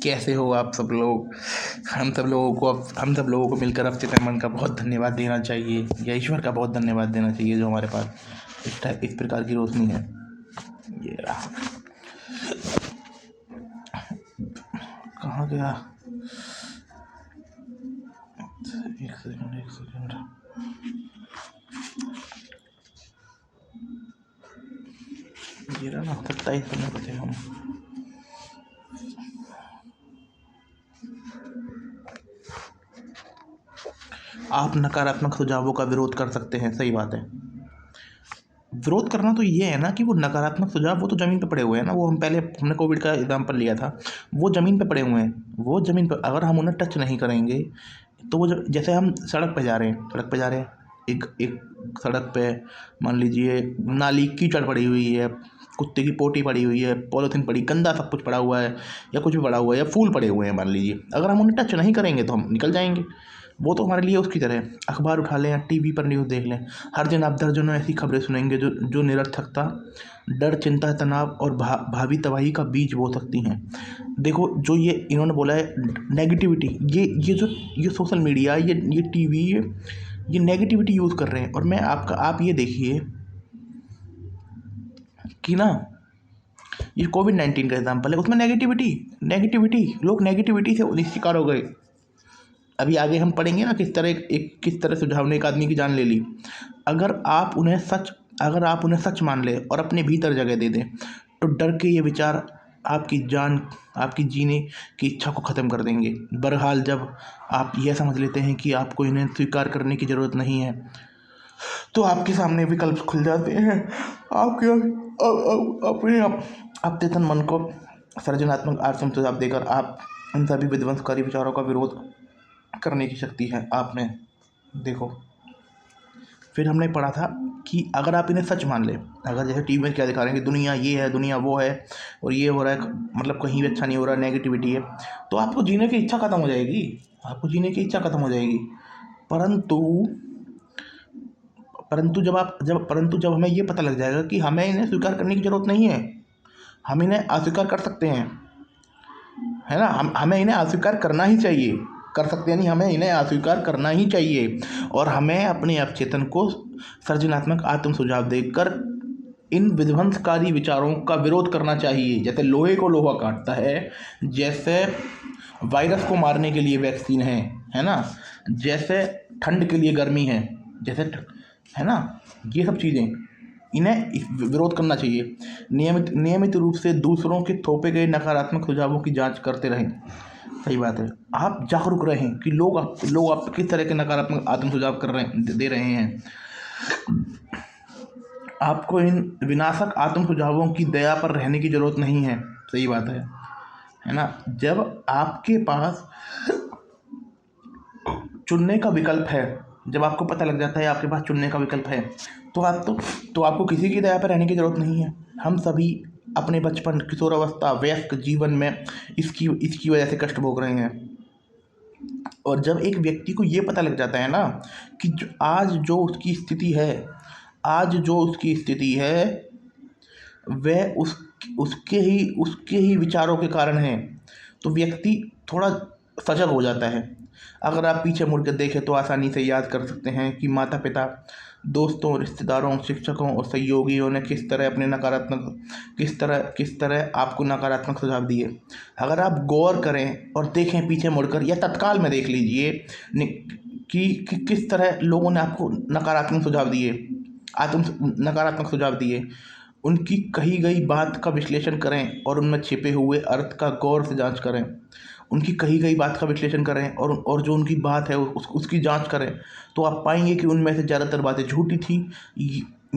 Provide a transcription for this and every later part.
कैसे हो आप सब लोग। हम सब लोगों को मिलकर अच्युतानंद का बहुत धन्यवाद देना चाहिए, या ईश्वर का बहुत धन्यवाद देना चाहिए जो हमारे पास इस प्रकार की रोशनी है। ये रहा। कहाँ गया? एक सेकंड। ये रहा ना, 27 करने को थे हम। आप नकारात्मक सुझावों का विरोध कर सकते हैं, सही बात है। विरोध करना तो ये है ना कि वो नकारात्मक सुझाव वो तो ज़मीन पे पड़े हुए हैं ना। वो हमने कोविड का एग्जाम्पल लिया था, वो ज़मीन पे पड़े हुए हैं। वो ज़मीन पर अगर हम उन्हें टच नहीं करेंगे तो वो जैसे हम सड़क पे जा रहे हैं, एक सड़क पे मान लीजिए नाली कीचड़ पड़ी हुई है, कुत्ते की पोटी पड़ी हुई है, पॉलीथीन पड़ी, गंदा सब कुछ पड़ा हुआ है, या कुछ भी पड़ा हुआ है, या फूल पड़े हुए हैं मान लीजिए। अगर हम उन्हें टच नहीं करेंगे तो हम निकल जाएंगे। वो तो हमारे लिए उसकी तरह है। अखबार उठा लें या टीवी पर न्यूज़ देख लें, हर दिन आप दर्जनों ऐसी खबरें सुनेंगे जो निरर्थकता, डर, चिंता, तनाव और भावी तबाही का बीज बो सकती हैं। देखो, जो ये इन्होंने बोला है नेगेटिविटी, ये सोशल मीडिया, ये टीवी, ये नेगेटिविटी यूज़ कर रहे हैं। और मैं आप ये देखिए कि ना, ये कोविड-19 का एग्जाम्पल है, उसमें नेगेटिविटी लोग नेगेटिविटी से शिकार हो गए। अभी आगे हम पढ़ेंगे ना किस तरह सुझाव ने एक आदमी की जान ले ली। अगर आप उन्हें सच मान ले और अपने भीतर जगह दे दें, तो डर के ये विचार आपकी जीने की इच्छा को ख़त्म कर देंगे। बहरहाल, जब आप यह समझ लेते हैं कि आपको इन्हें स्वीकार करने की ज़रूरत नहीं है, तो आपके सामने विकल्प खुल जाते हैं। आपके अपने अवचेतन मन को सृजनात्मक आत्म सुझाव देकर आप इन सभी विध्वंसकारी विचारों का विरोध करने की शक्ति है आप में। देखो, फिर हमने पढ़ा था कि अगर आप इन्हें सच मान ले, अगर जैसे टीवी में क्या दिखा रहे हैं कि दुनिया ये है, दुनिया वो है, और ये हो रहा है, मतलब कहीं भी अच्छा नहीं हो रहा, नेगेटिविटी है, तो आपको जीने की इच्छा खत्म हो जाएगी। परंतु जब हमें ये पता लग जाएगा कि हमें इन्हें स्वीकार करने की ज़रूरत नहीं है, हम इन्हें अस्वीकार कर सकते हैं, है ना। हमें इन्हें अस्वीकार करना ही चाहिए, कर सकते हैं नहीं, हमें इन्हें अस्वीकार करना ही चाहिए। और हमें अपने अवचेतन को सृजनात्मक आत्म सुझाव देकर इन विध्वंसकारी विचारों का विरोध करना चाहिए। जैसे लोहे को लोहा काटता है, जैसे वायरस को मारने के लिए वैक्सीन है ना, जैसे ठंड के लिए गर्मी है, है ना, ये सब चीज़ें, इन्हें विरोध करना चाहिए। नियमित रूप से दूसरों के थोपे गए नकारात्मक सुझावों की जांच करते रहें। सही बात है। आप जागरूक रहें कि लोग आप पे किस तरह के नकारात्मक आत्म सुझाव दे रहे हैं। आपको इन विनाशक आत्म सुझावों की दया पर रहने की ज़रूरत नहीं है। सही बात है ना। जब आपके पास चुनने का विकल्प है, जब आपको पता लग जाता है आपके पास चुनने का विकल्प है, तो आपको किसी की दया पर रहने की ज़रूरत नहीं है। हम सभी अपने बचपन, किशोरावस्था, वयस्क जीवन में इसकी वजह से कष्ट भोग रहे हैं। और जब एक व्यक्ति को ये पता लग जाता है ना कि आज जो उसकी स्थिति है वह उसके ही विचारों के कारण है, तो व्यक्ति थोड़ा सजग हो जाता है। अगर आप पीछे मुड़ कर देखें तो आसानी से याद कर सकते हैं कि माता पिता, दोस्तों, रिश्तेदारों, शिक्षकों और सहयोगियों ने किस तरह आपको नकारात्मक सुझाव दिए। अगर आप गौर करें और देखें पीछे मुड़कर, या तत्काल में देख लीजिए कि किस तरह लोगों ने आपको नकारात्मक सुझाव दिए, उनकी कही गई बात का विश्लेषण करें और उनमें छिपे हुए अर्थ का गौर से जांच करें। उनकी कही गई बात का विश्लेषण करें और जो उनकी बात है उसकी जांच करें, तो आप पाएंगे कि उनमें से ज़्यादातर बातें झूठी थी,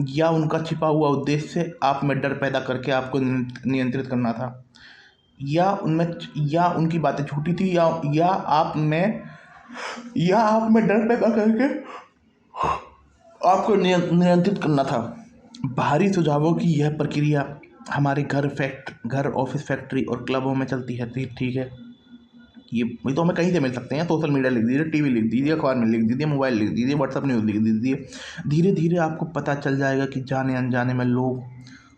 या उनका छिपा हुआ उद्देश्य आप में डर पैदा करके आपको नियंत्रित करना था। या उनकी बातें झूठी थी, या आप में डर पैदा करके आपको नियंत्रित करना था। बाहरी सुझावों की यह प्रक्रिया हमारे घर, ऑफिस, फैक्ट्री और क्लबों में चलती है। ठीक है, ये तो हमें कहीं से मिल सकते हैं। सोशल मीडिया लिख दीजिए, टीवी लिख दीजिए, अखबार में लिख दीजिए, मोबाइल लिख दीजिए, व्हाट्सएप न्यूज़ लिख दीजिए। धीरे धीरे आपको पता चल जाएगा कि जाने अनजाने में लोग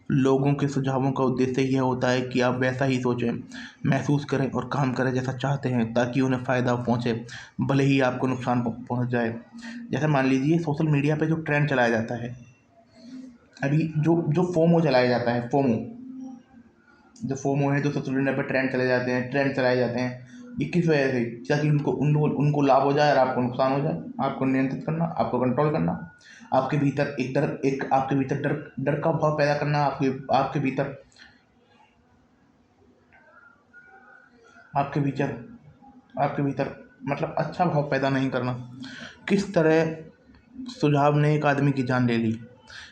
लोगों के सुझावों का उद्देश्य यह होता है कि आप वैसा ही सोचें, महसूस करें और काम करें जैसा चाहते हैं, ताकि उन्हें फ़ायदा पहुँचे, भले ही आपको नुकसान पहुँच जाए। जैसे मान लीजिए सोशल मीडिया पे जो ट्रेंड चलाया जाता है, अभी जो जो फोमो चलाया जाता है, जो फोमो है, जो सोशल मीडिया पे ट्रेंड चलाए जाते हैं, ये किस वजह से? ताकि उनको लाभ हो जाए और आपको नुकसान हो जाए। आपको नियंत्रित करना, आपको कंट्रोल करना, आपके भीतर आपके भीतर डर का भाव पैदा करना, आपके भीतर आपके भीतर आपके भीतर मतलब अच्छा भाव पैदा नहीं करना। किस तरह सुझाव ने एक आदमी की जान ले ली।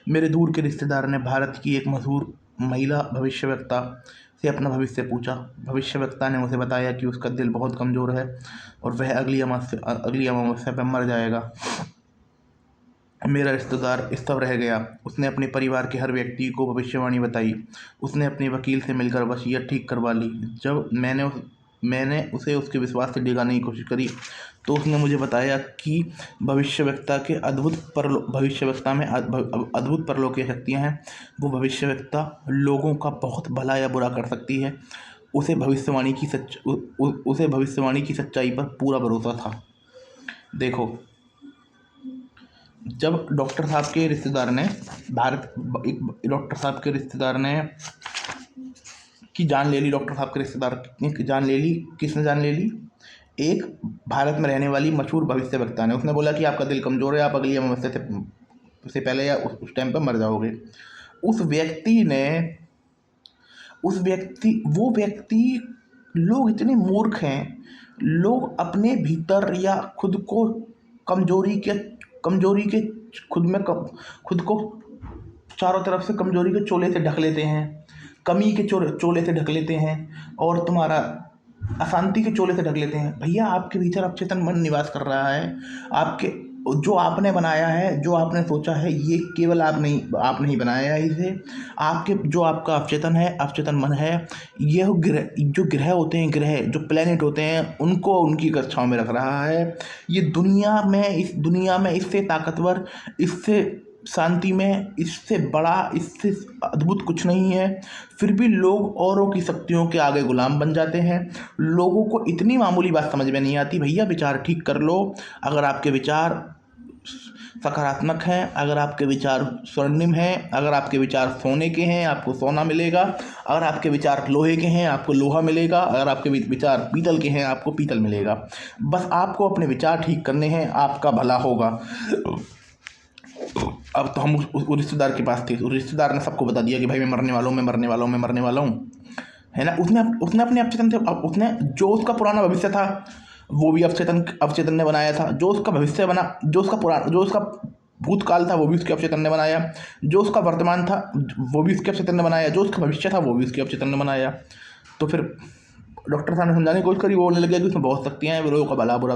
मेरे दूर के रिश्तेदार ने भारत की एक मशहूर महिला भविष्यवक्ता से अपना भविष्य पूछा। भविष्यवक्ता ने उसे बताया कि उसका दिल बहुत कमज़ोर है और वह अगली अमावस्या पर मर जाएगा। मेरा रिश्तेदार स्तब्ध रह गया। उसने अपने परिवार के हर व्यक्ति को भविष्यवाणी बताई। उसने अपने वकील से मिलकर वसीयत ठीक करवा ली। जब मैंने उसे उसके विश्वास से डिगाने की कोशिश करी, तो उसने मुझे बताया कि भविष्यवक्ता में अद्भुत परलौकिक शक्तियाँ हैं। वो भविष्यवक्ता लोगों का बहुत भला या बुरा कर सकती है। उसे भविष्यवाणी की सच्चाई पर पूरा भरोसा था। देखो, जब डॉक्टर साहब के रिश्तेदार ने डॉक्टर साहब के रिश्तेदार ने की जान ले ली, डॉक्टर साहब के रिश्तेदार ने जान ले ली। किसने जान ले ली? एक भारत में रहने वाली मशहूर भविष्यवक्ता ने। उसने बोला कि आपका दिल कमज़ोर है, आप अगली अमावस्या से पहले या उस टाइम पर मर जाओगे। वो व्यक्ति लोग इतने मूर्ख हैं, लोग अपने भीतर या खुद को कमजोरी के खुद को चारों तरफ से कमजोरी के चोले से ढक लेते हैं, कमी के चोले से ढक लेते हैं, और तुम्हारा अशांति के चोले से ढक लेते हैं। भैया, आपके भीतर अवचेतन मन निवास कर रहा है। जो आपने बनाया है, जो आपने सोचा है, ये केवल आप नहीं बनाया है इसे। आपका अवचेतन मन है, यह जो ग्रह होते हैं, जो प्लेनेट होते हैं, उनको उनकी कक्षाओं में रख रहा है। इस दुनिया में इससे ताकतवर, इससे शांति में, इससे बड़ा, इससे अद्भुत कुछ नहीं है। फिर भी लोग औरों की शक्तियों के आगे गुलाम बन जाते हैं। लोगों को इतनी मामूली बात समझ में नहीं आती। भैया, विचार ठीक कर लो। अगर आपके विचार सकारात्मक हैं, अगर आपके विचार स्वर्णिम हैं, अगर आपके विचार सोने के हैं, आपको सोना मिलेगा। अगर आपके विचार लोहे के हैं, आपको लोहा मिलेगा। अगर आपके विचार पीतल के हैं, आपको पीतल मिलेगा। बस आपको अपने विचार ठीक करने हैं, आपका भला होगा। अब तो हम उस रिश्तेदार के पास थे। उस रिश्तेदार ने सबको बता दिया कि भाई मैं मरने वाला हूँ, है ना। उसने अपने अवचेतन से, उसने जो उसका पुराना भविष्य था वो भी अवचेतन ने बनाया था। जो उसका भविष्य बना, जो उसका भूतकाल था, वो भी उसके अवचेतन ने बनाया। जो उसका वर्तमान था, वो भी उसके अवचेतन ने बनाया। जो उसका भविष्य था, वो भी उसके अवचेतन ने बनाया। तो फिर डॉक्टर साहब ने समझाने की कोशिश करी। वो बोलने लगे कि उसमें बहुत शक्तियाँ हैं, वो लोगों का भला बुरा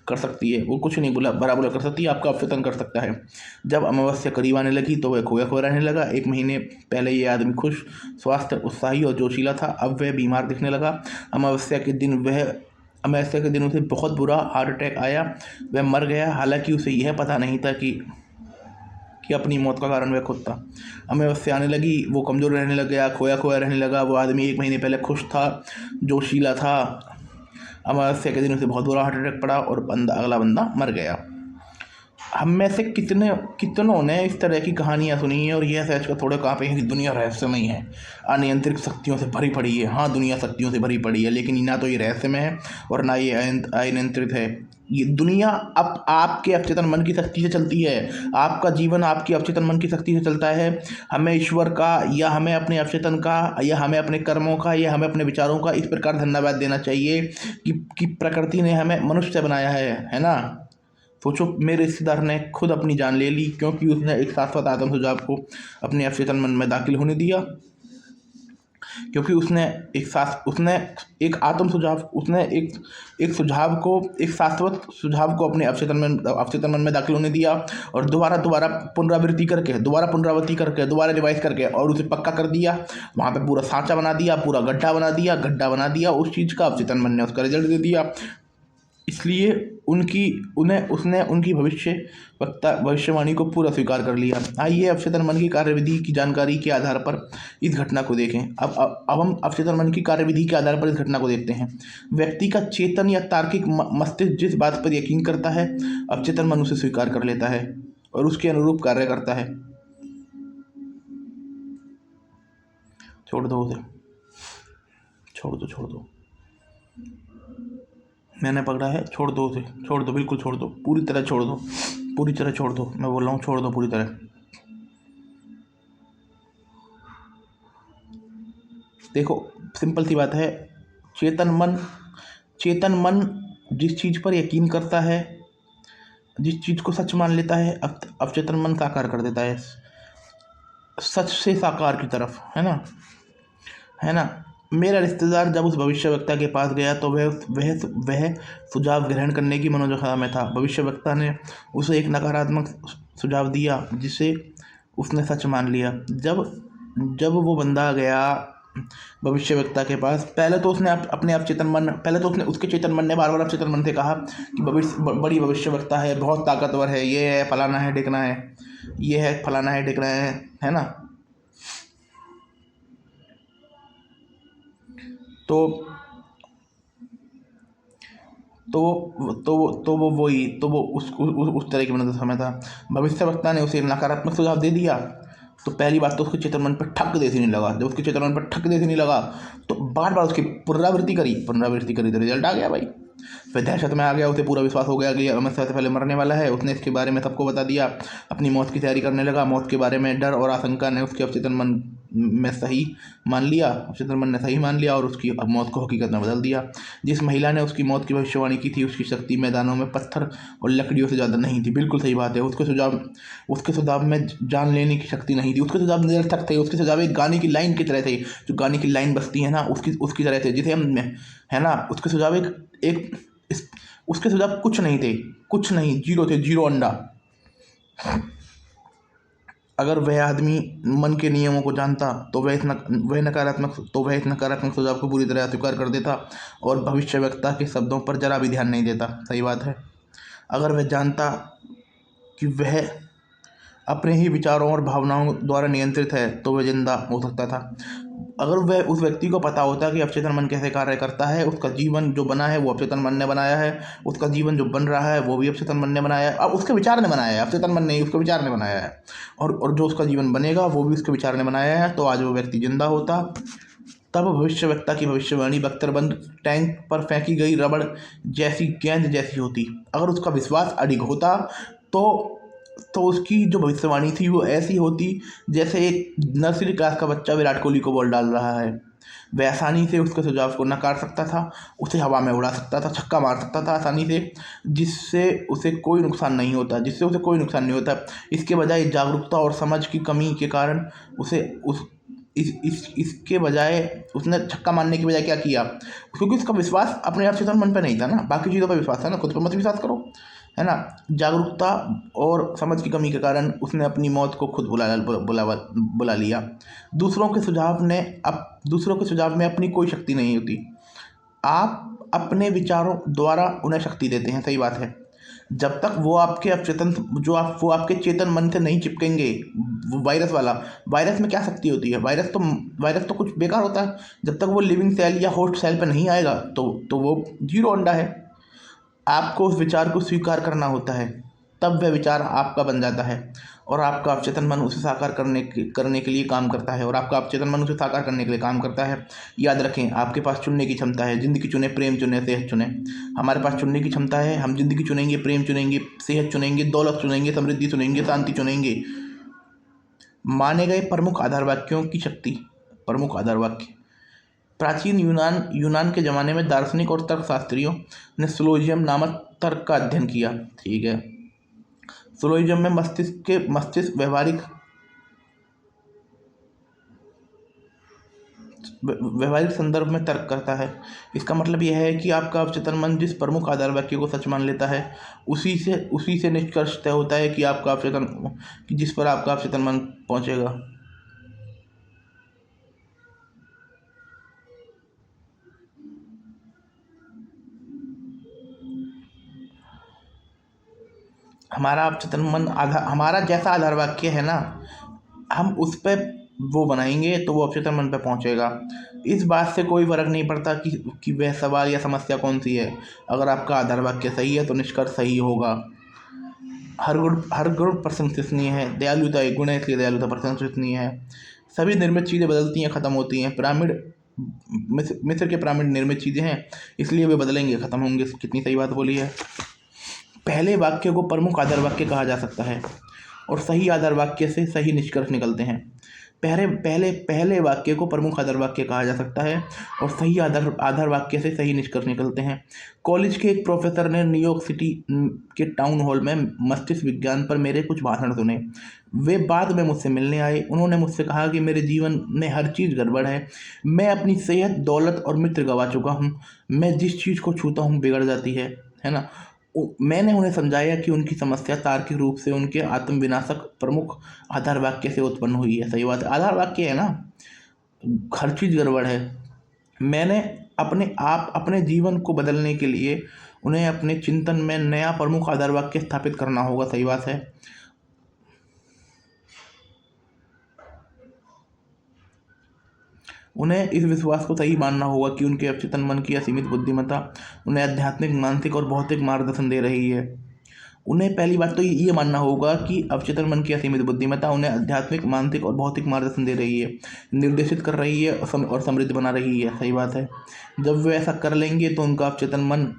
कर सकती है। वो कुछ नहीं बोला, भला बुरा कर सकती है, आपका अवचेतन कर सकता है। जब अमावस्या करीब आने लगी तो वह खोया खोया रहने लगा। 1 महीने पहले ये आदमी खुश, स्वस्थ, उत्साही और जोशीला था। अब वह बीमार दिखने लगा। अमावस्या के दिन उसे बहुत बुरा हार्ट अटैक आया। वह मर गया। हालांकि उसे यह पता नहीं था कि अपनी मौत का कारण वह खुद था। अमावस्या आने लगी, वो कमज़ोर रहने लग गया, खोया खोया रहने लगा। वो आदमी 1 महीने पहले खुश था, जोशीला था। अमावस्या के दिन उसे बहुत बुरा हार्ट अटैक पड़ा और अगला बंदा मर गया। हम में से कितनों ने इस तरह की कहानियाँ सुनी हैं और यह सोच कर थोड़े काँपे हैं कि दुनिया रहस्यमयी है, अनियंत्रित शक्तियों से भरी पड़ी है। हाँ, दुनिया शक्तियों से भरी पड़ी है, लेकिन ना तो ये रहस्यमय है और ना ये अनियंत्रित है। ये दुनिया अब आपके अवचेतन मन की शक्ति से चलती है। आपका जीवन आपके अवचेतन मन की शक्ति से चलता है। हमें ईश्वर का, या हमें अपने अवचेतन का, या हमें अपने कर्मों का, या हमें अपने विचारों का इस प्रकार धन्यवाद देना चाहिए कि प्रकृति ने हमें मनुष्य बनाया है ना। सोचो, मेरे रिश्तेदार ने खुद अपनी जान ले ली क्योंकि उसने एक शाश्वत आत्म सुझाव को अपने अवचेतन मन में दाखिल होने दिया। क्योंकि उसने एक शाश्वत सुझाव को अपने अवचेतन मन में दाखिल होने दिया और दोबारा पुनरावृत्ति करके, दोबारा रिवाइज करके और उसे पक्का कर दिया। वहाँ पे पूरा सांचा बना दिया, पूरा गड्ढा बना दिया। उस चीज़ का अवचेतन मन ने उसका रिजल्ट दे दिया। इसलिए उनकी उन्हें उसने उनकी भविष्यवाणी को पूरा स्वीकार कर लिया। आइए अवचेतन मन की कार्यविधि की जानकारी के आधार पर इस घटना को देखें। अब हम अवचेतन मन की कार्यविधि के आधार पर इस घटना को देखते हैं। व्यक्ति का चेतन या तार्किक मस्तिष्क जिस बात पर यकीन करता है, अवचेतन मन उसे स्वीकार कर लेता है और उसके अनुरूप कार्य करता है। छोड़ दो उसे, छोड़ दो, मैंने पकड़ा है, छोड़ दो उसे, छोड़ दो, बिल्कुल छोड़ दो, पूरी तरह छोड़ दो, पूरी तरह छोड़ दो, मैं बोल रहा हूँ छोड़ दो पूरी तरह। देखो, सिंपल सी बात है, चेतन मन जिस चीज़ पर यकीन करता है, जिस चीज़ को सच मान लेता है, अवचेतन मन साकार कर देता है, सच से साकार की तरफ, है ना। मेरा रिश्तेदार जब उस भविष्यवक्ता के पास गया तो वह सुझाव ग्रहण करने की मनोदशा में था। भविष्यवक्ता ने उसे एक नकारात्मक सुझाव दिया जिसे उसने सच मान लिया। जब जब वो बंदा गया भविष्यवक्ता के पास, पहले तो उसने उसके चेतन मन ने बार बार अवचेतन मन से कहा कि बड़ी भविष्यवक्ता है, बहुत ताकतवर है, ये है, फलाना है, ढिकना है, ये है, फलाना है, ढिकना है ना। तो वो वही तो वो उस तरह की मनोदशा में था। भविष्यवक्ता ने उसे नकारात्मक सुझाव दे दिया तो पहली बात तो उसके चेतन मन पर ठक देसी नहीं लगा। जब उसके चेतन मन पर ठक देसी नहीं लगा तो बार बार उसकी पुनरावृत्ति करी तो रिजल्ट आ गया भाई। फिर दहशत में आ गया, उसे पूरा विश्वास हो गया कि अमृतसर से पहले मरने वाला है। उसने इसके बारे में सबको बता दिया, अपनी मौत की तैयारी करने लगा। मौत के बारे में डर और आशंका ने उसके अवचेतन मन में सही मान लिया अवचेतन मन ने सही मान लिया और उसकी मौत को हकीकत में बदल दिया। जिस महिला ने उसकी मौत की भविष्यवाणी की थी, उसकी शक्ति मैदानों में पत्थर और लकड़ियों से ज़्यादा नहीं थी। बिल्कुल सही बात है। उसके सुझाव में जान लेने की शक्ति नहीं थी। उसके सुझाव निरर्थक थे। उसके सुझाव एक गाने की लाइन की तरह थे, जो गाने की लाइन बजती है ना, उसकी तरह थे, जिसे हम, है ना। उसके सुझाव एक उसके सुझाव कुछ नहीं थे, कुछ नहीं, जीरो थे, जीरो अंडा। अगर वह आदमी मन के नियमों को जानता तो वह इस नकारात्मक सुझाव को पूरी तरह अस्वीकार कर देता और भविष्यवक्ता के शब्दों पर जरा भी ध्यान नहीं देता। सही बात है। अगर वह जानता कि वह अपने ही विचारों और भावनाओं द्वारा नियंत्रित है तो वह जिंदा हो सकता था। अगर वह उस व्यक्ति को पता होता कि अवचेतन मन कैसे कार्य करता है, उसका जीवन जो बना है वो अवचेतन मन ने बनाया है, उसका जीवन जो बन रहा है वो भी अवचेतन मन ने बनाया है। अब उसके विचार ने बनाया है, अवचेतन मन नहीं, उसके विचार ने बनाया है। और जो उसका जीवन बनेगा वो भी उसके विचार ने बनाया है, तो आज वो व्यक्ति जिंदा होता। तब भविष्यवक्ता की भविष्यवाणी बख्तरबंद टैंक पर फेंकी गई रबड़ जैसी गेंद जैसी होती। अगर उसका विश्वास अडिग होता तो उसकी जो भविष्यवाणी थी वो ऐसी होती जैसे एक नर्सरी क्लास का बच्चा विराट कोहली को बॉल डाल रहा है। वह आसानी से उसके सुझाव को नकार सकता था, उसे हवा में उड़ा सकता था, छक्का मार सकता था आसानी से, जिससे उसे कोई नुकसान नहीं होता। इसके बजाय जागरूकता और समझ की कमी के कारण उसे उस इसके बजाय उसने छक्का मारने की बजाय क्या किया, क्योंकि उसका विश्वास अपने आप चेतन मन पे नहीं था ना, बाकी चीज़ों पर विश्वास था ना, खुद पर मत विश्वास करो, है ना। जागरूकता और समझ की कमी के कारण उसने अपनी मौत को खुद बुला लिया। दूसरों के सुझाव में अपनी कोई शक्ति नहीं होती। आप अपने विचारों द्वारा उन्हें शक्ति देते हैं। सही बात है। जब तक वो आपके चेतन मन से नहीं चिपकेंगे, वो वायरस में क्या शक्ति होती है, वायरस तो कुछ बेकार होता है। जब तक वो लिविंग सेल या होस्ट सेल पे नहीं आएगा तो वो जीरो अंडा है। आपको उस विचार को स्वीकार करना होता है, तब वह विचार आपका बन जाता है और आपका अवचेतन मन उसे साकार करने के लिए काम करता है याद रखें, आपके पास चुनने की क्षमता है। ज़िंदगी चुने, प्रेम चुने, सेहत चुने। हमारे पास चुनने की क्षमता है। हम ज़िंदगी चुनेंगे, प्रेम चुनेंगे, सेहत चुनेंगे, दौलत चुनेंगे, समृद्धि चुनेंगे, शांति चुनेंगे। माने गए प्रमुख आधार वाक्यों की शक्ति। प्रमुख आधार वाक्य। प्राचीन यूनान के ज़माने में दार्शनिक और तर्कशास्त्रियों ने सिलोजियम नामक तर्क का अध्ययन किया। ठीक है। सिलोजियम में मस्तिष्क व्यवहारिक संदर्भ में तर्क करता है। इसका मतलब यह है कि आपका अवचेतन मन जिस प्रमुख आधार वाक्य को सच मान लेता है, उसी से निष्कर्ष तय होता है कि जिस पर आपका अवचेतन मन पहुंचेगा। हमारा अवचेतन मन आधार, हमारा जैसा आधार वाक्य है ना, हम उस पर वो बनाएंगे तो वो अवचेतन मन पे पहुंचेगा। इस बात से कोई फर्क नहीं पड़ता कि वह सवाल या समस्या कौन सी है। अगर आपका आधार वाक्य सही है तो निष्कर्ष सही होगा। हर गुण प्रशंसनीय है। दयालुता एक गुण है, इसलिए दयालुता प्रशंसनीय है। सभी निर्मित चीज़ें बदलती हैं, ख़त्म होती हैं। पिरामिड, मिस्र के पिरामिड निर्मित चीज़ें हैं, इसलिए वे बदलेंगे, ख़त्म होंगे। कितनी सही बात बोली है। पहले वाक्य को प्रमुख आधार वाक्य कहा जा सकता है और सही आधार वाक्य से सही निष्कर्ष निकलते हैं। पहले वाक्य को प्रमुख आधार वाक्य कहा जा सकता है और सही आधार वाक्य से सही निष्कर्ष निकलते हैं। कॉलेज के एक प्रोफेसर ने न्यूयॉर्क सिटी के टाउन हॉल में मस्तिष्क विज्ञान पर मेरे कुछ भाषण सुने। वे बाद में मुझसे मिलने आए। उन्होंने मुझसे कहा कि मेरे जीवन में हर चीज़ गड़बड़ है। मैं अपनी सेहत, दौलत और मित्र गंवा चुका हूँ। मैं जिस चीज़ को छूता हूँ बिगड़ जाती है ना। मैंने उन्हें समझाया कि उनकी समस्या तार्किक रूप से उनके आत्मविनाशक प्रमुख आधार वाक्य से उत्पन्न हुई है। सही बात है, आधार वाक्य है ना, हर चीज़ गड़बड़ है। मैंने अपने जीवन को बदलने के लिए उन्हें अपने चिंतन में नया प्रमुख आधार वाक्य स्थापित करना होगा। सही बात है। उन्हें इस विश्वास को सही मानना होगा कि उनके अवचेतन मन की असीमित बुद्धिमत्ता उन्हें आध्यात्मिक, मानसिक और भौतिक मार्गदर्शन दे रही है। उन्हें पहली बात तो ये मानना होगा कि अवचेतन मन की असीमित बुद्धिमत्ता उन्हें आध्यात्मिक, मानसिक और भौतिक मार्गदर्शन दे रही है, निर्देशित कर रही है और समृद्ध बना रही है। सही बात है। जब वे ऐसा कर लेंगे तो उनका अवचेतन मन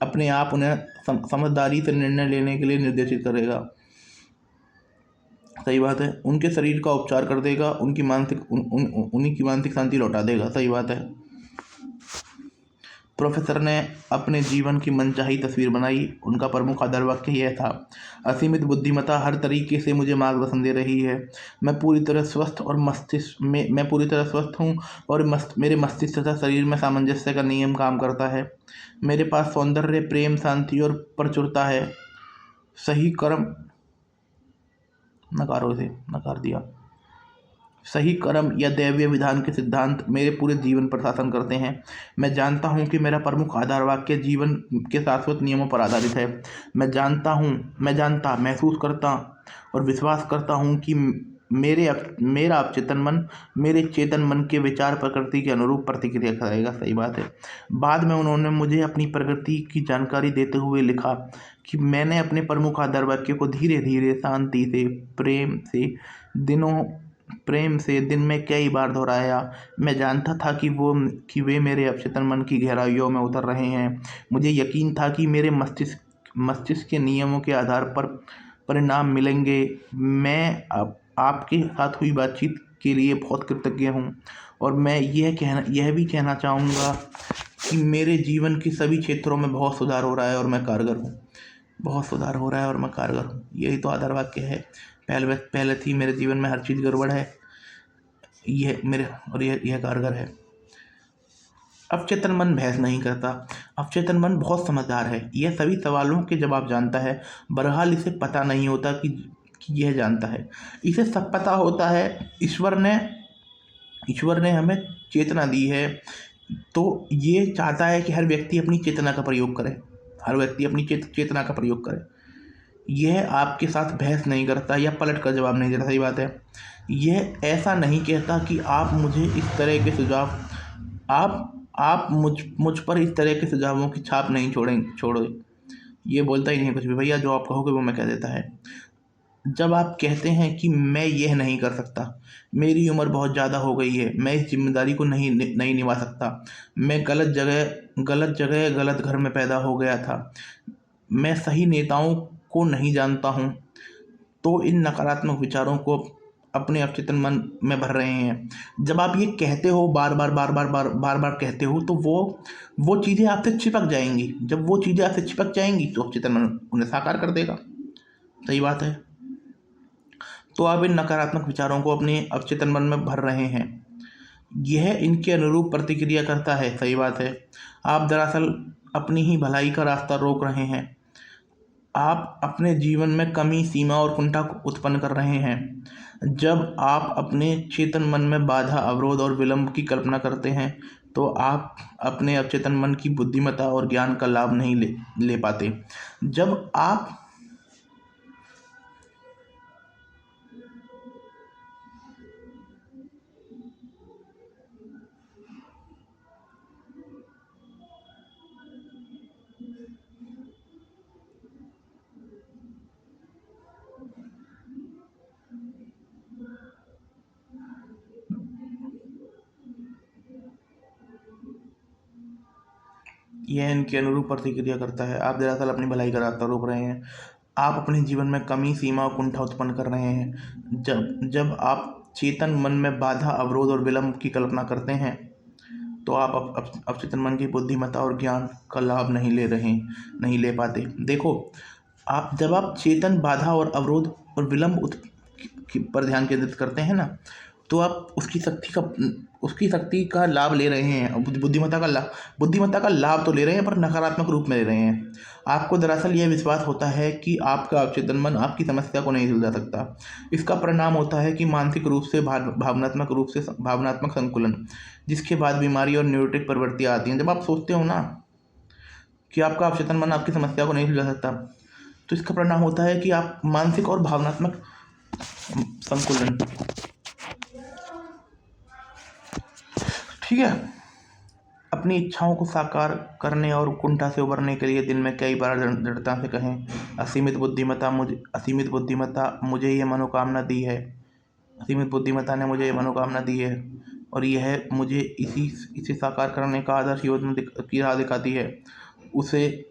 अपने आप उन्हें समझदारी से निर्णय लेने के लिए निर्देशित करेगा। सही बात है। उनके शरीर का उपचार कर देगा, उन्हीं की मानसिक शांति लौटा देगा। सही बात है। प्रोफेसर ने अपने जीवन की मनचाही तस्वीर बनाई। उनका प्रमुख आधार वाक्य यह था, असीमित बुद्धिमत्ता हर तरीके से मुझे मार्गदर्शन दे रही है। मैं पूरी तरह स्वस्थ हूँ और मेरे मस्तिष्क तथा शरीर में सामंजस्य का नियम काम करता है। मेरे पास सौंदर्य, प्रेम, शांति और प्रचुरता है। सही कर्म नकार दिया। सही कर्म या दैवीय विधान के सिद्धांत मेरे पूरे जीवन पर शासन करते हैं। मैं जानता हूँ कि मेरा प्रमुख आधार वाक्य जीवन के शाश्वत नियमों पर आधारित है। महसूस करता और विश्वास करता हूँ कि मेरा अवचेतन मन मेरे चेतन मन के विचार प्रकृति के अनुरूप प्रतिक्रिया करेगा। सही बात है। बाद में उन्होंने मुझे अपनी प्रकृति की जानकारी देते हुए लिखा कि मैंने अपने प्रमुख आधार वाक्य को धीरे धीरे, शांति से, प्रेम से दिन में कई बार दोहराया। मैं जानता था कि वे मेरे अवचेतन मन की गहराइयों में उतर रहे हैं। मुझे यकीन था कि मेरे मस्तिष्क के नियमों के आधार पर परिणाम मिलेंगे। मैं आपके साथ हुई बातचीत के लिए बहुत कृतज्ञ हूँ और मैं यह भी कहना चाहूँगा कि मेरे जीवन के सभी क्षेत्रों में बहुत सुधार हो रहा है और मैं कारगर हूँ। यही तो आधार वाक्य है। पहले थी मेरे जीवन में हर चीज़ गड़बड़ है, यह कारगर है। अवचेतन मन बहस नहीं करता। अवचेतन मन बहुत समझदार है। यह सभी सवालों के जवाब जानता है। बहरहाल इसे पता नहीं होता कि यह जानता है। इसे सब पता होता है। ईश्वर ने हमें चेतना दी है, तो ये चाहता है कि हर व्यक्ति अपनी चेतना का प्रयोग करे। यह आपके साथ बहस नहीं करता या पलट कर जवाब नहीं देता। सही बात है। यह ऐसा नहीं कहता कि आप मुझे इस तरह के सुझाव आप मुझ पर इस तरह के सुझावों की छाप नहीं छोड़ो। ये बोलता ही नहीं कुछ भी, भैया जो आप कहोगे वो मैं कह देता है। जब आप कहते हैं कि मैं यह नहीं कर सकता, मेरी उम्र बहुत ज़्यादा हो गई है, मैं इस जिम्मेदारी को नहीं निभा सकता, मैं गलत जगह गलत घर में पैदा हो गया था, मैं सही नेताओं को नहीं जानता हूँ, तो इन नकारात्मक विचारों को अपने अवचेतन मन में भर रहे हैं। जब आप ये कहते हो, बार बार कहते हो, तो वो चीज़ें आपसे चिपक जाएंगी। जब वो चीज़ें आपसे चिपक जाएंगी तो अवचेतन मन उन्हें साकार कर देगा। सही बात है। तो आप इन नकारात्मक विचारों को अपने अवचेतन मन में भर रहे हैं। यह इनके अनुरूप प्रतिक्रिया करता है। सही बात है। आप दरअसल अपनी ही भलाई का रास्ता रोक रहे हैं। आप अपने जीवन में कमी, सीमा और कुंठा उत्पन्न कर रहे हैं। जब आप अपने चेतन मन में बाधा, अवरोध और विलंब की कल्पना करते हैं तो आप अपने अवचेतन मन की बुद्धिमत्ता और ज्ञान का लाभ नहीं ले पाते। जब आप यह इनके अनुरूप प्रतिक्रिया करता है। आप दरअसल अपनी भलाई का रास्ता रोक रहे हैं। आप अपने जीवन में कमी, सीमा और कुंठा उत्पन्न कर रहे हैं। जब जब आप चेतन मन में बाधा, अवरोध और विलंब की कल्पना करते हैं तो आप अवचेतन मन की बुद्धिमत्ता और ज्ञान का लाभ नहीं ले पाते। देखो, जब आप चेतन बाधा और अवरोध और विलंब पर ध्यान केंद्रित करते हैं ना, तो आप उसकी शक्ति का लाभ ले रहे हैं। बुद्धिमत्ता का लाभ तो ले रहे हैं, पर नकारात्मक रूप में ले रहे हैं। आपको दरअसल यह विश्वास होता है कि आपका अवचेतन मन आपकी समस्या को नहीं सुलझा सकता। इसका परिणाम होता है कि मानसिक रूप से भावनात्मक संकुलन, जिसके बाद बीमारी और न्यूरोटिक प्रवृत्तियाँ आती हैं। जब आप सोचते हो ना कि आपका अवचेतन मन आपकी समस्या को नहीं सुलझा सकता, तो इसका परिणाम होता है कि आप मानसिक और भावनात्मक संकुलन, ठीक है, अपनी इच्छाओं को साकार करने और कुंठा से उबरने के लिए दिन में कई बार दृढ़ता से कहें, असीमित बुद्धिमत्ता मुझे ये मनोकामना दी है। असीमित बुद्धिमत्ता ने मुझे ये मनोकामना दी है और यह मुझे इसे साकार करने का आदर्श योजना की राह दिखाती है। उसे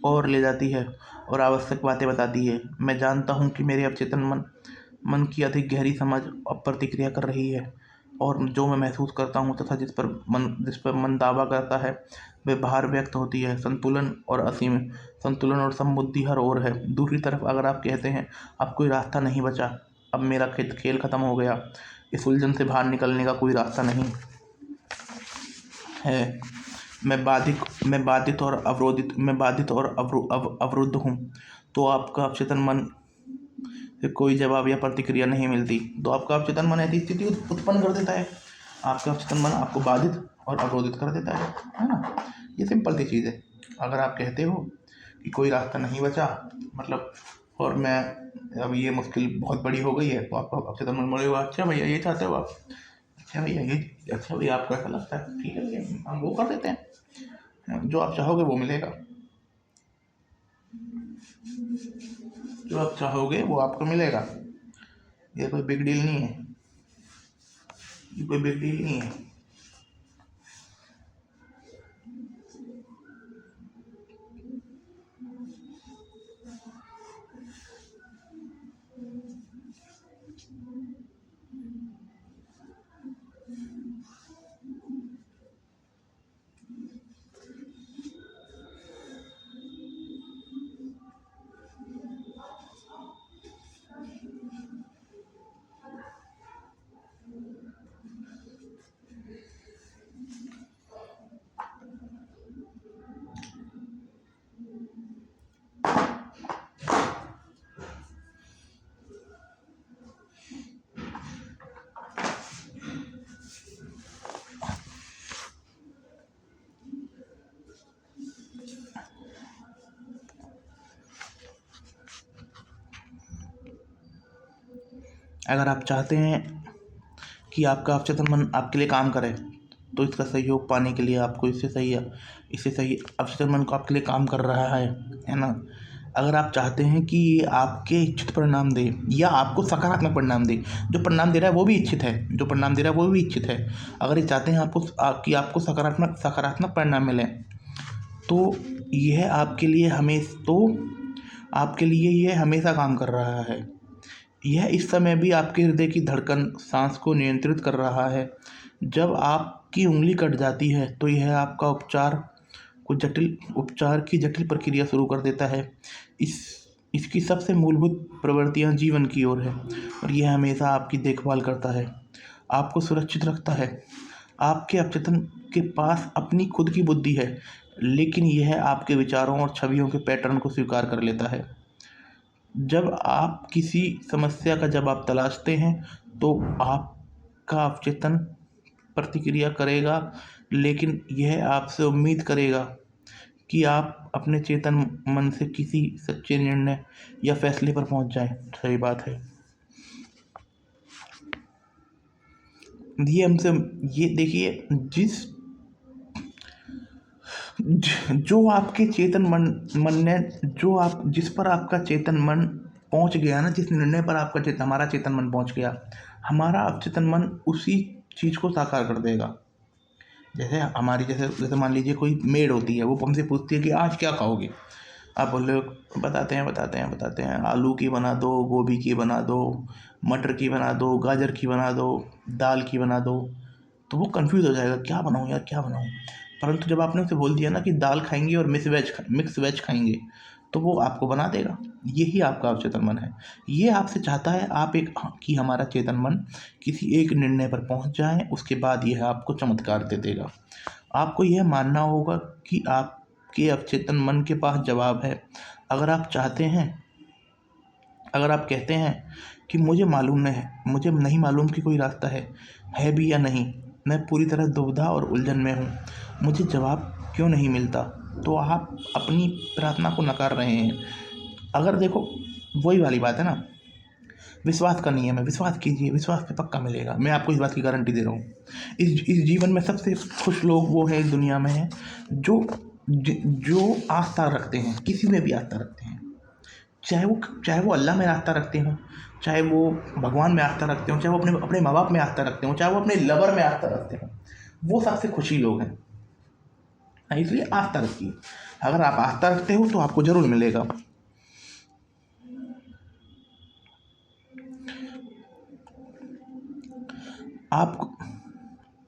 और ले जाती है और आवश्यक बातें बताती है। मैं जानता हूँ कि मेरे अवचेतन मन की अधिक गहरी समझ और प्रतिक्रिया कर रही है, और जो मैं महसूस करता हूँ तथा जिस पर मन दावा करता है वे बाहर व्यक्त होती है। संतुलन और समबुद्धि हर ओर है। दूसरी तरफ अगर आप कहते हैं अब कोई रास्ता नहीं बचा, अब मेरा खेल खत्म हो गया, इस उलझन से बाहर निकलने का कोई रास्ता नहीं है, मैं बाधित और अवरुद्ध हूँ, तो आपका अवचेतन मन से कोई जवाब या प्रतिक्रिया नहीं मिलती, तो आपका अवचेतन मन ऐसी स्थिति उत्पन्न कर देता है। आपका अवचेतन मन आपको बाधित और अवरोधित कर देता है ना। ये सिंपल सी चीज़ है। अगर आप कहते हो कि कोई रास्ता नहीं बचा, मतलब, और मैं अब ये मुश्किल बहुत बड़ी हो गई है, तो आपका अवचेतन मन बोलेगा अच्छा भैया ये चाहते हो आप, अच्छा भैया आपको ऐसा लगता है, ठीक है भैया हम वो कर देते हैं, जो आप चाहोगे वो मिलेगा, जो आप चाहोगे वो आपको मिलेगा। ये कोई बिग डील नहीं है, ये कोई बिग डील नहीं है। अगर आप चाहते हैं कि आपका अवचेतन मन आपके लिए काम करे, तो इसका सहयोग पाने के लिए आपको इससे सही अवचेतन मन को आपके लिए काम कर रहा है ना। अगर आप चाहते हैं कि ये आपके इच्छित परिणाम दे या आपको सकारात्मक परिणाम दे, जो परिणाम दे रहा है वो भी इच्छित है, अगर ये चाहते हैं कि आपको सकारात्मक परिणाम मिले, तो यह आपके लिए यह हमेशा काम कर रहा है। यह इस समय भी आपके हृदय की धड़कन, सांस को नियंत्रित कर रहा है। जब आपकी उंगली कट जाती है तो यह आपका उपचार की जटिल प्रक्रिया शुरू कर देता है। इसकी सबसे मूलभूत प्रवृत्तियां जीवन की ओर है और यह हमेशा आपकी देखभाल करता है, आपको सुरक्षित रखता है। आपके अवचेतन के पास अपनी खुद की बुद्धि है, लेकिन यह आपके विचारों और छवियों के पैटर्न को स्वीकार कर लेता है। जब आप किसी समस्या का जवाब तलाशते हैं तो आपका अवचेतन प्रतिक्रिया करेगा, लेकिन यह आपसे उम्मीद करेगा कि आप अपने चेतन मन से किसी सच्चे निर्णय या फैसले पर पहुंच जाएं। सही बात है। ये देखिए, जो आपके चेतन मन ने जिस पर आपका चेतन मन पहुंच गया ना, जिस निर्णय पर हमारा चेतन मन पहुंच गया, हमारा अवचेतन मन उसी चीज़ को साकार कर देगा। जैसे हमारी जैसे जैसे मान लीजिए कोई मेड होती है, वो हमसे पूछती है कि आज क्या खाओगे, आप बोल रहे हो बताते हैं आलू की बना दो, गोभी की बना दो, मटर की बना दो, गाजर की बना दो, दाल की बना दो, तो वो कंफ्यूज हो जाएगा क्या बनाऊँ यार क्या बनाऊँ। परंतु जब आपने उसे बोल दिया ना कि दाल खाएंगे और मिक्स वेज खाएंगे, तो वो आपको बना देगा। यही आपका अवचेतन मन है। ये आपसे चाहता है आप एक कि हमारा चेतन मन किसी एक निर्णय पर पहुंच जाए, उसके बाद यह आपको चमत्कार दे देगा। आपको यह मानना होगा कि आपके अवचेतन मन के पास जवाब है। अगर आप चाहते हैं, अगर आप कहते हैं कि मुझे नहीं मालूम कि कोई रास्ता है भी या नहीं, मैं पूरी तरह दुविधा और उलझन में हूँ, मुझे जवाब क्यों नहीं मिलता, तो आप अपनी प्रार्थना को नकार रहे हैं। अगर देखो, वही वाली बात है ना, विश्वास का नियम है, विश्वास कीजिए, विश्वास पे पक्का मिलेगा। मैं आपको इस बात की गारंटी दे रहा हूँ। इस जीवन में सबसे खुश लोग वो हैं इस दुनिया में हैं जो जो आस्था रखते हैं, किसी में भी आस्था रखते हैं। चाहे वो अल्लाह में आस्था रखते हों, चाहे वो भगवान में आस्था रखते हों, चाहे वो अपने अपने माँ बाप में आस्था रखते हों, चाहे वो अपने लवर में आस्था रखते हों, वो सबसे खुशी लोग हैं। इसलिए आस्था रखिए। अगर आप आस्था रखते हो तो आपको जरूर मिलेगा। आप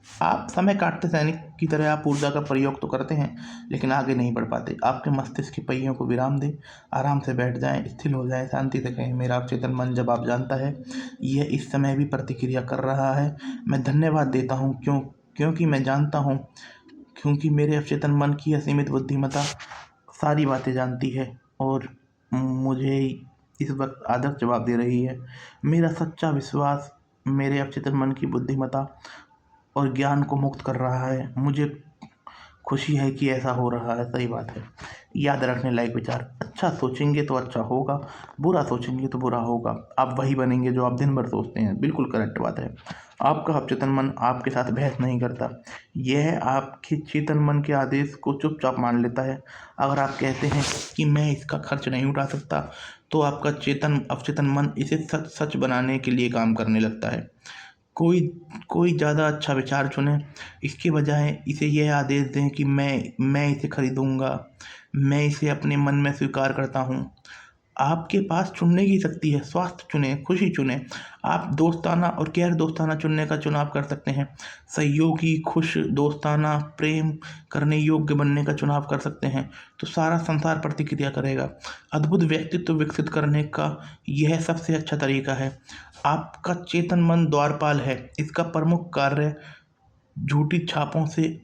आप समय काटते सैनिक की तरह आप ऊर्जा का प्रयोग तो करते हैं, लेकिन आगे नहीं बढ़ पाते। आपके मस्तिष्क की पहियों को विराम दें, आराम से बैठ जाएं, स्थिर हो जाएं, शांति से कहें, मेरा अवचेतन मन जब आप जानता है यह इस समय भी प्रतिक्रिया कर रहा है, मैं धन्यवाद देता हूँ क्योंकि मैं जानता हूँ, क्योंकि मेरे अवचेतन मन की असीमित बुद्धिमत्ता सारी बातें जानती है और मुझे इस वक्त आदर्श जवाब दे रही है। मेरा सच्चा विश्वास मेरे अवचेतन मन की बुद्धिमत्ता और ज्ञान को मुक्त कर रहा है। मुझे खुशी है कि ऐसा हो रहा है। सही बात है। याद रखने लायक विचार, अच्छा सोचेंगे तो अच्छा होगा, बुरा सोचेंगे तो बुरा होगा। आप वही बनेंगे जो आप दिन भर सोचते हैं। बिल्कुल करेक्ट बात है। आपका अवचेतन मन आपके साथ बहस नहीं करता, यह आपके चेतन मन के आदेश को चुपचाप मान लेता है। अगर आप कहते हैं कि मैं इसका खर्च नहीं उठा सकता, तो आपका अवचेतन मन इसे सच सच बनाने के लिए काम करने लगता है। कोई कोई ज़्यादा अच्छा विचार चुनें, इसके बजाय इसे यह आदेश दें कि मैं इसे खरीदूँगा, मैं इसे अपने मन में स्वीकार करता हूँ। आपके पास चुनने की शक्ति है, स्वास्थ्य चुनें, खुशी चुनें। आप दोस्ताना और गैर दोस्ताना चुनने का चुनाव कर सकते हैं। सहयोगी, खुश, दोस्ताना, प्रेम करने योग्य बनने का चुनाव कर सकते हैं, तो सारा संसार प्रतिक्रिया करेगा। अद्भुत व्यक्तित्व विकसित करने का यह सबसे अच्छा तरीका है। आपका चेतन मन द्वारपाल है, इसका प्रमुख कार्य झूठी छापों से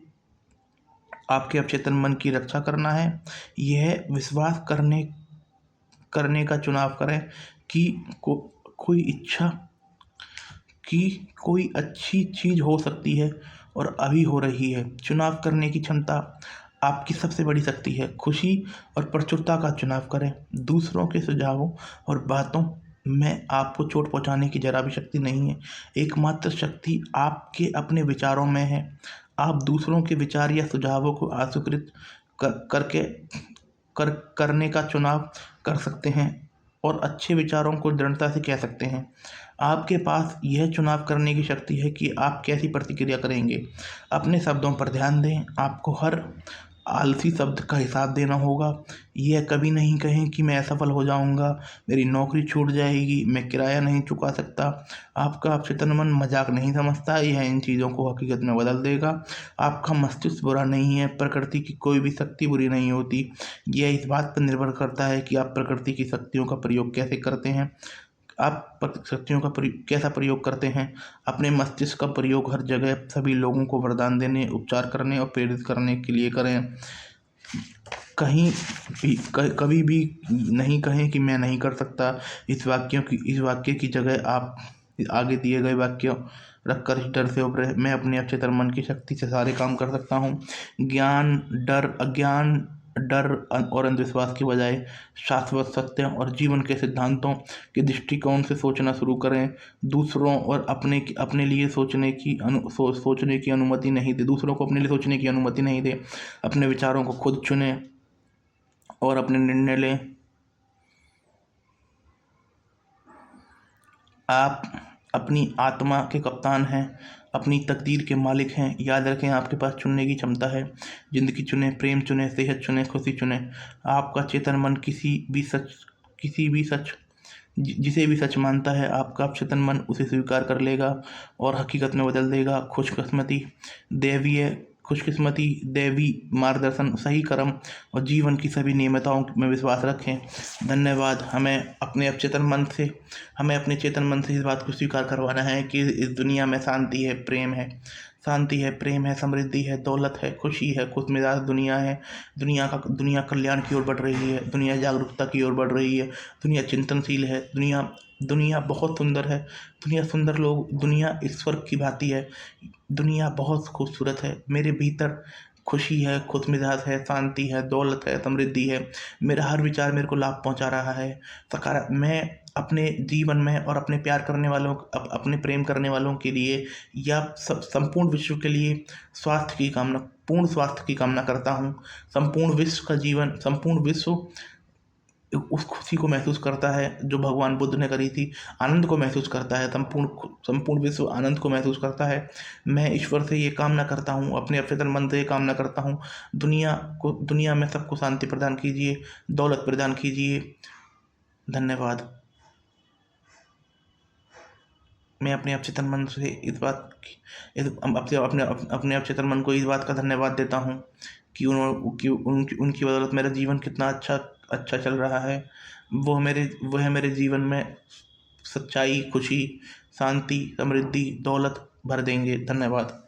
आपके अवचेतन मन की रक्षा करना है। यह विश्वास करने करने का चुनाव करें कि कोई इच्छा कि कोई अच्छी चीज़ हो सकती है और अभी हो रही है। चुनाव करने की क्षमता आपकी सबसे बड़ी शक्ति है। खुशी और प्रचुरता का चुनाव करें। दूसरों के सुझावों और बातों में आपको चोट पहुंचाने की जरा भी शक्ति नहीं है। एकमात्र शक्ति आपके अपने विचारों में है। आप दूसरों के विचार या सुझावों को अस्वीकृत करके करने का चुनाव कर सकते हैं और अच्छे विचारों को दृढ़ता से कह सकते हैं। आपके पास यह चुनाव करने की शक्ति है कि आप कैसी प्रतिक्रिया करेंगे। अपने शब्दों पर ध्यान दें। आपको हर आलसी शब्द का हिसाब देना होगा। यह कभी नहीं कहें कि मैं असफल हो जाऊंगा, मेरी नौकरी छूट जाएगी, मैं किराया नहीं चुका सकता। आपका अवचेतन मन मजाक नहीं समझता, यह इन चीज़ों को हकीकत में बदल देगा। आपका मस्तिष्क बुरा नहीं है, प्रकृति की कोई भी शक्ति बुरी नहीं होती। यह इस बात पर निर्भर करता है कि आप प्रकृति की शक्तियों का प्रयोग कैसे करते हैं। आप शक्तियों का कैसा प्रयोग करते हैं। अपने मस्तिष्क का प्रयोग हर जगह सभी लोगों को वरदान देने, उपचार करने और प्रेरित करने के लिए करें। कहीं भी कभी भी नहीं कहें कि मैं नहीं कर सकता। इस वाक्य की जगह आप आगे दिए गए वाक्य रखकर इस डर से उभरे, मैं अपने अवचेतन मन की शक्ति से सारे काम कर सकता हूँ। अज्ञान, डर और अंधविश्वास की बजाय शाश्वत सत्य और जीवन के सिद्धांतों के दृष्टिकोण से सोचना शुरू करें। दूसरों और अपने लिए सोचने की अनुमति नहीं दे। दूसरों को अपने लिए सोचने की अनुमति नहीं दे। अपने विचारों को खुद चुनें और अपने निर्णय लें। आप अपनी आत्मा के कप्तान हैं। अपनी तकदीर के मालिक हैं। याद रखें, आपके पास चुनने की क्षमता है। ज़िंदगी चुनें, प्रेम चुनें, सेहत चुनें, खुशी चुनें। आपका चेतन मन किसी भी सच जिसे भी सच मानता है, आपका चेतन मन उसे स्वीकार कर लेगा और हकीकत में बदल देगा। खुशकिस्मती, दैवी मार्गदर्शन, सही कर्म और जीवन की सभी नियमिताओं में विश्वास रखें। धन्यवाद। हमें अपने चेतन मन से इस बात को स्वीकार करवाना है कि इस दुनिया में शांति है, प्रेम है। शांति है, प्रेम है, समृद्धि है, दौलत है, खुशी है, खुशमिजाज दुनिया है। दुनिया कल्याण की ओर बढ़ रही है, दुनिया जागरूकता की ओर बढ़ रही है, दुनिया चिंतनशील है, दुनिया बहुत सुंदर है। दुनिया ईश्वर की भांति है। दुनिया बहुत खूबसूरत है। मेरे भीतर खुशी है, खुशमिजाज है, शांति है, दौलत है, समृद्धि है। मेरा हर विचार मेरे को लाभ पहुंचा रहा है। मैं अपने जीवन में और अपने प्रेम करने वालों के लिए या संपूर्ण विश्व के लिए पूर्ण स्वास्थ्य की कामना करता हूँ। संपूर्ण विश्व उस खुशी को महसूस करता है जो भगवान बुद्ध ने करी थी। आनंद को महसूस करता है, संपूर्ण विश्व आनंद को महसूस करता है। मैं ईश्वर से ये कामना करता हूँ, अपने अवचेतन मन से ये कामना करता हूँ, दुनिया में सबको शांति प्रदान कीजिए, दौलत प्रदान कीजिए। धन्यवाद। मैं अपने अवचेतन मन से अपने अवचेतन मन को इस बात का धन्यवाद देता हूँ कि उनकी बदौलत मेरा जीवन कितना अच्छा चल रहा है। वो है मेरे जीवन में सच्चाई, खुशी, शांति, समृद्धि, दौलत भर देंगे। धन्यवाद।